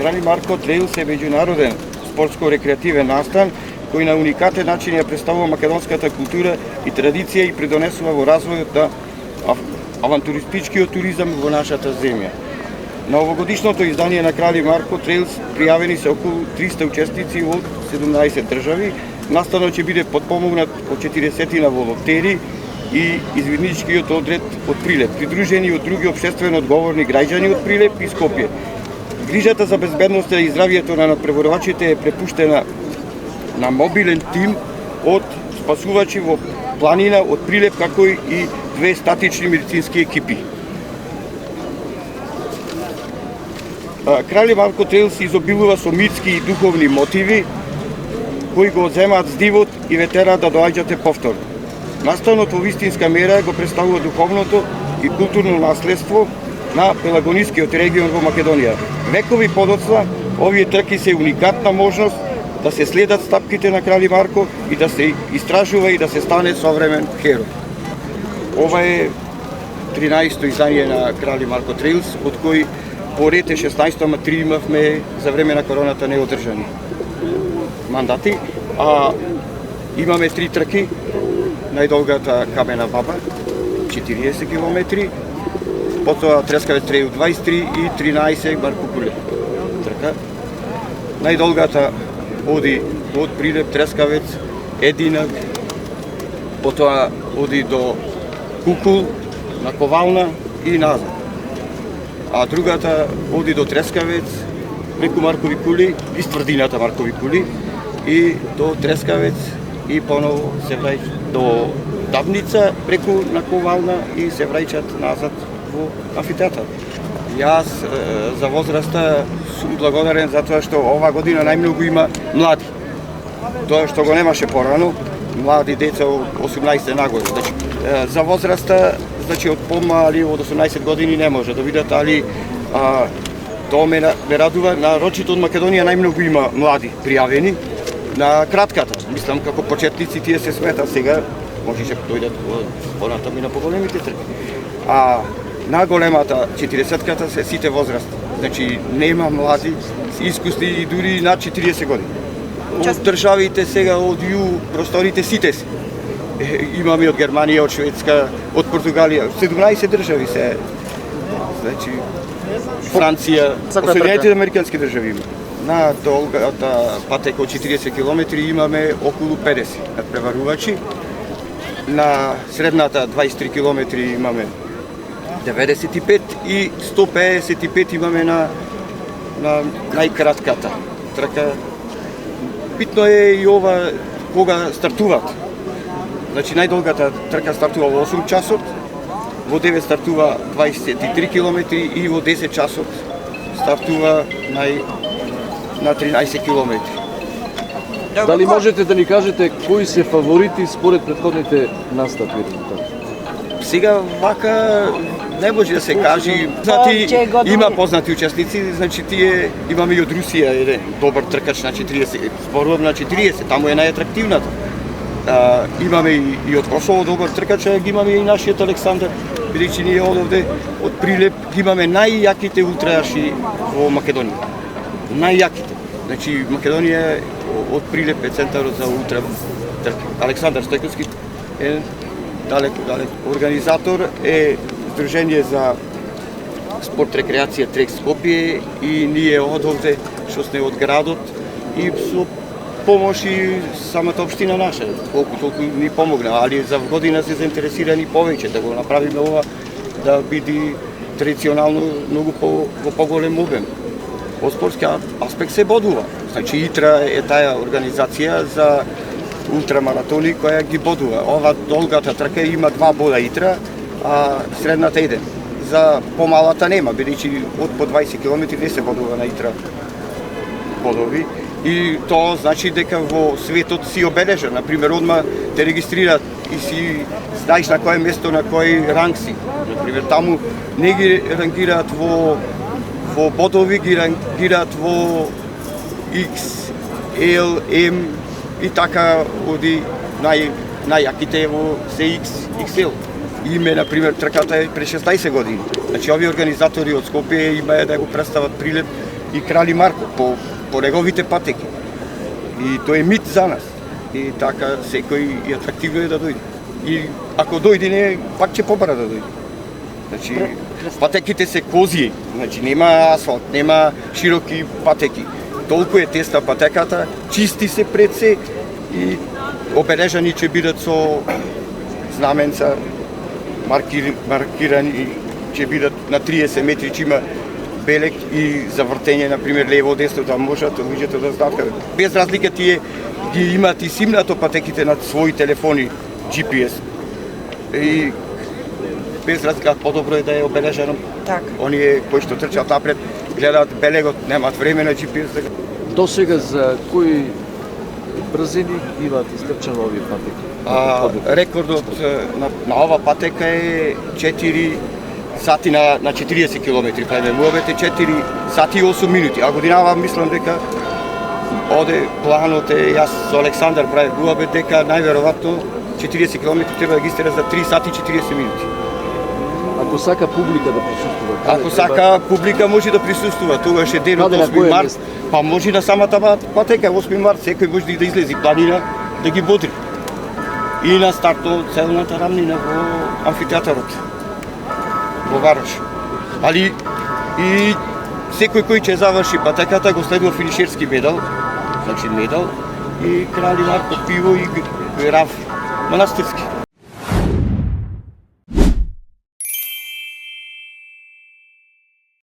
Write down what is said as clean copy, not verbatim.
Крали Марко Треилс е меѓународен спортско-рекреативен настан кој на уникатен начин ја представува македонската култура и традиција и придонесува во развојот на авантуристичкиот туризам во нашата земја. На овогодишното издание на Крали Марко Треилс пријавени се околу 300 учесници од 17 држави. Настанот ќе биде подпомогнат од 40 волонтери и извидничкиот одред од Прилеп, придружени од други општествено одговорни граѓани од Прилеп и Скопје. Грижата за безбедноста и здравието на надпреварувачите е препуштена на мобилен тим од спасувачи во планина од Прилеп, како и 2 статични медицински екипи. Крали Марко Треилс изобилува со митски и духовни мотиви кои го земаат здивот и ве тераат да доаѓате повторно. Настанот во вистинска мера го представува духовното и културно наследство на пелагонискиот регион во Македонија. Векови подоцна, овие трки се уникатна можност да се следат стапките на Крали Марко и да се истражува и да се стане современ херој. Ова е 13-то издание на Крали Марко Треилс, од кои поред е 16, ама 3 имавме за време на короната неодржани мандати, а имаме 3 трки, најдолгата Камена баба, 40 км, потоа Трескавец Треил 23 и 13 Маркукуле трка. Најдолгата оди од Прилеп, Трескавец, Единак, потоа оди до Кукул, на Ковална и назад. А другата оди до Трескавец, преку Маркови кули, из тврдината Маркови кули, и до Трескавец, и поново се враќаат до Давница, преку на Ковална и се враќаат назад во амфитеатар. Јас за возраста сум благодарен затоа што ова година најмногу има млади. Тоа што го немаше порано, млади деца од 18 нагоре. Значи, за возраста, значи од помали од 18 години не може да видат, али тоа ме радува. На рочито од Македонија најмногу има млади пријавени. На кратката, мислам како почетници тие се смета сега, можеше дојдат понатаму и на поголемите трки. А на големата 40-ката се сите возрасти. Значи нема млади, искусни и дури над 40 години. Од државите сега, од ју, простоните сите си. Имаме од Германија, од Шведска, од Португалија, 17 држави се. Значи Франција, Соединените американски држави има. На долгата патека од 40 км имаме околу 50 надпреварувачи. На средната 23 км имаме 95 и 155 имаме на најкратката трка. Битно е и ова кога стартуваат. Значи најдолгата трка стартува во 8 часот, во 9 стартува 23 км и во 10 часот стартува на 13 км. Дали можете да ни кажете кои се фаворити според претходните настапи? Сега вака не може да се кажи. Има познати учесници, значи тие имаме и од Русија еден добар тркач на 40, зборувам на 40, таму е најатрактивната. Имаме и од Косово добар тркач, ги имаме и нашиот Александар, бидејќи ние одовде од Прилеп имаме најјаките ултрајаши во Македонија. Најјаките. Значи Македонија од Прилеп е центарот за ултра трки. Александар Стојковски е далеко. Организатор е Сдружение за спорт, рекреација Трек Скопје и ние одовде што сме од градот и со помош и самата општина наша, колку толку ни помогна, али за година се заинтересирани повеќе да го направиме ова да биде традиционално многу во поголем обем. Во спортски аспект се бодува. Значи ИТРА е таа организација за ултрамаратони која ги бодува. Ова долгата трка има 2 бода ИТРА, а средната еден. За помалата нема, бидејќи од по 20 км не се бодува на ИТРА бодови. И тоа значи дека во светот си обележа. Например, одма те регистрираат и си знаеш на кое место, на кој ранг си. Например, таму не ги рангираат во бодови, ги рангираат во X, L, M и така оди најјаките во CX, XL. Име, например, трката е пред 16 години. Значи, овие организатори од Скопје имаја да го представат Прилеп и Крали Марко по неговите патеки. И тоа е мит за нас. И така секој и атрактивно е да дојде. И ако дојде не, пак ќе побара да дојде. Значи, патеките се козии, значи нема асфалт, нема широки патеки. Толку е тесна патеката, чисти се пред се и обележани ќе бидат со знаменца, маркирани ќе бидат на 30 метри, ќе има белек и за вртење, например, лево, десно, да можат луѓето да знаат каде. Без разлика тие ги имаат и симнато патеките на своји телефони, GPS. И без разлика, подобро е да е обележено. Така. Оние кои што трчат напред, гледаат белегот, немаат време на GPS. До сега за кои брзини имаат искрчано овие патеки? Рекордот на ова патека е 4 сати на 40 км. Правиме муабет е 4 сати и 8 минути. А годинава мислам дека оде планот е, јас со Александар правев муабет дека најверојатно 40 км треба да ги стера за 3 сати и 40 минути. Ако сака публика да присуствува, Ако сака публика може да присуствува, тогаш е денот Каде, на 8 кој март, место? па може на самата патека 8 март, секој може да излези планина да ги бодри. И на стартот целната рамнина во амфитеатарот во Варош. Али и секој кој ќе заврши патеката го следува финишерски медал, значи медал и Крали Марко пиво и Рав манастирски.